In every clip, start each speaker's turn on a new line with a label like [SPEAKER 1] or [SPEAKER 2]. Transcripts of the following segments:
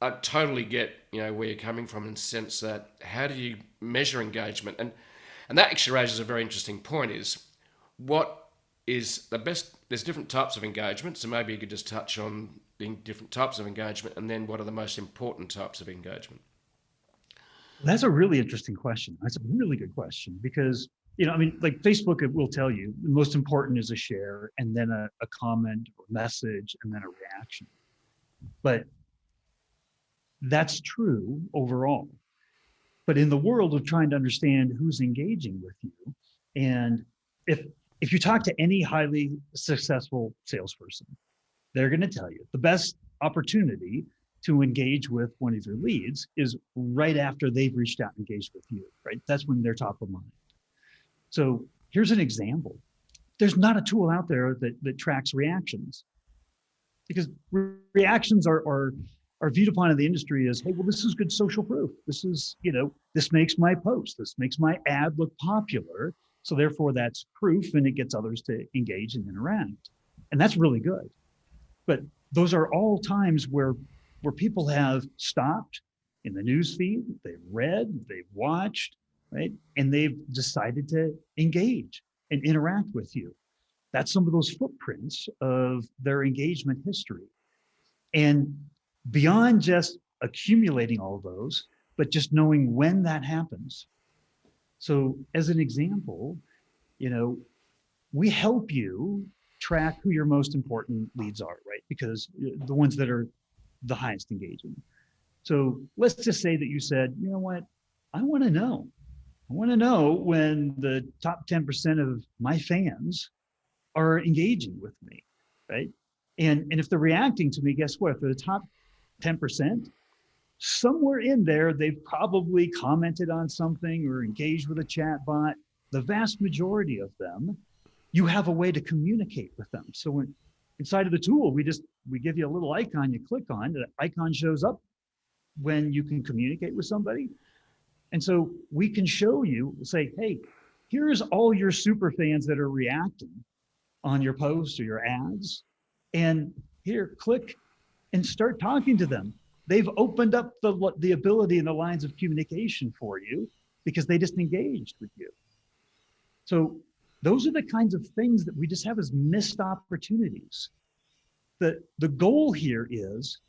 [SPEAKER 1] I totally get, where you're coming from in the sense that how do you measure engagement? And that actually raises a very interesting point is what is the best, there's different types of engagement. So maybe you could just touch on the different types of engagement and then what are the most important types of engagement?
[SPEAKER 2] That's a really interesting question. That's a really good question because, like Facebook it will tell you the most important is a share and then a comment or message and then a reaction. But that's true overall. But in the world of trying to understand who's engaging with you, and if if you talk to any highly successful salesperson, they're going to tell you the best opportunity to engage with one of your leads is right after they've reached out and engaged with you, right? That's when they're top of mind. So here's an example. There's not a tool out there that tracks reactions because reactions are viewed upon in the industry as, hey, well, this is good social proof. This is, this makes my post, this makes my ad look popular. So therefore that's proof and it gets others to engage and interact. And that's really good. But those are all times where people have stopped in the news feed, they've read, they've watched, right? And they've decided to engage and interact with you. That's some of those footprints of their engagement history. And beyond just accumulating all of those, but just knowing when that happens. So as an example, we help you track who your most important leads are, right? Because the ones that are the highest engaging. So let's just say that you said, you know what, I want to know. I want to know when the top 10% of my fans are engaging with me, right? And if they're reacting to me, guess what? If they're the top 10%, somewhere in there, they've probably commented on something or engaged with a chat bot. The vast majority of them, you have a way to communicate with them. So when inside of the tool, we give you a little icon you click on. The icon shows up when you can communicate with somebody. And so we can show you, say, hey, here's all your super fans that are reacting on your posts or your ads. And here, click and start talking to them. They've opened up the ability and the lines of communication for you because they just engaged with you. So those are the kinds of things that we just have as missed opportunities. The goal here is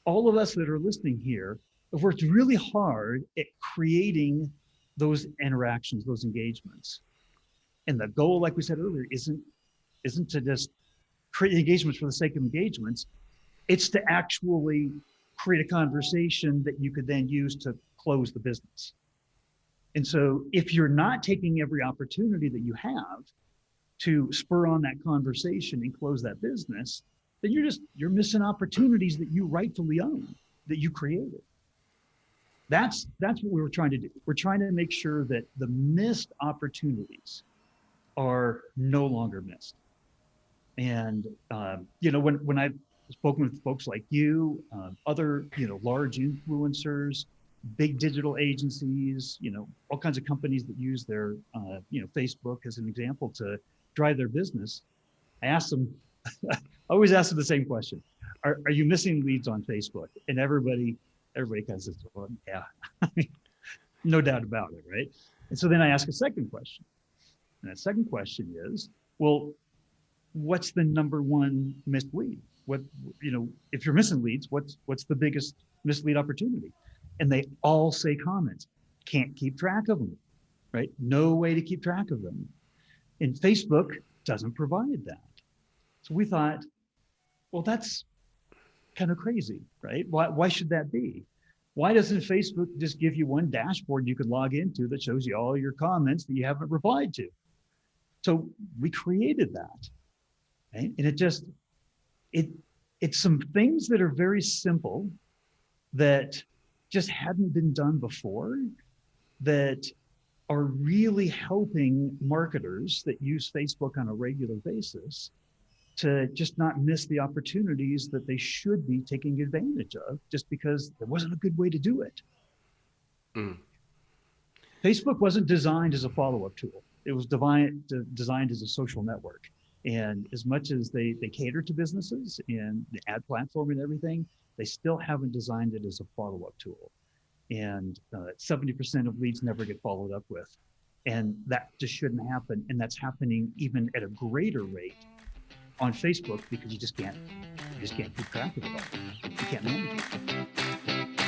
[SPEAKER 2] all of us that are listening here have worked really hard at creating those interactions, those engagements. And the goal, like we said earlier, isn't to just create engagements for the sake of engagements. It's to actually create a conversation that you could then use to close the business. And so if you're not taking every opportunity that you have to spur on that conversation and close that business, then you're missing opportunities that you rightfully own, that you created. That's what we were trying to do. We're trying to make sure that the missed opportunities are no longer missed. And when I've spoken with folks like you, other large influencers, big digital agencies, all kinds of companies that use their Facebook as an example to drive their business, I ask them, I always ask them the same question: Are you missing leads on Facebook? And everybody kind of says, well, yeah, no doubt about it, right? And so then I ask a second question, and that second question is, well, what's the number one missed lead? What, if you're missing leads, what's the biggest missed lead opportunity? And they all say comments. Can't keep track of them, right? No way to keep track of them. And Facebook doesn't provide that. So we thought, well, that's kind of crazy, right? Why should that be? Why doesn't Facebook just give you one dashboard you could log into that shows you all your comments that you haven't replied to? So we created that, right? And it's some things that are very simple that just hadn't been done before that are really helping marketers that use Facebook on a regular basis to just not miss the opportunities that they should be taking advantage of just because there wasn't a good way to do it. Mm. Facebook wasn't designed as a follow-up tool. It was designed as a social network. And as much as they cater to businesses and the ad platform and everything, they still haven't designed it as a follow-up tool. And 70% of leads never get followed up with. And that just shouldn't happen. And that's happening even at a greater rate on Facebook because you just can't keep track of it all. You can't manage it.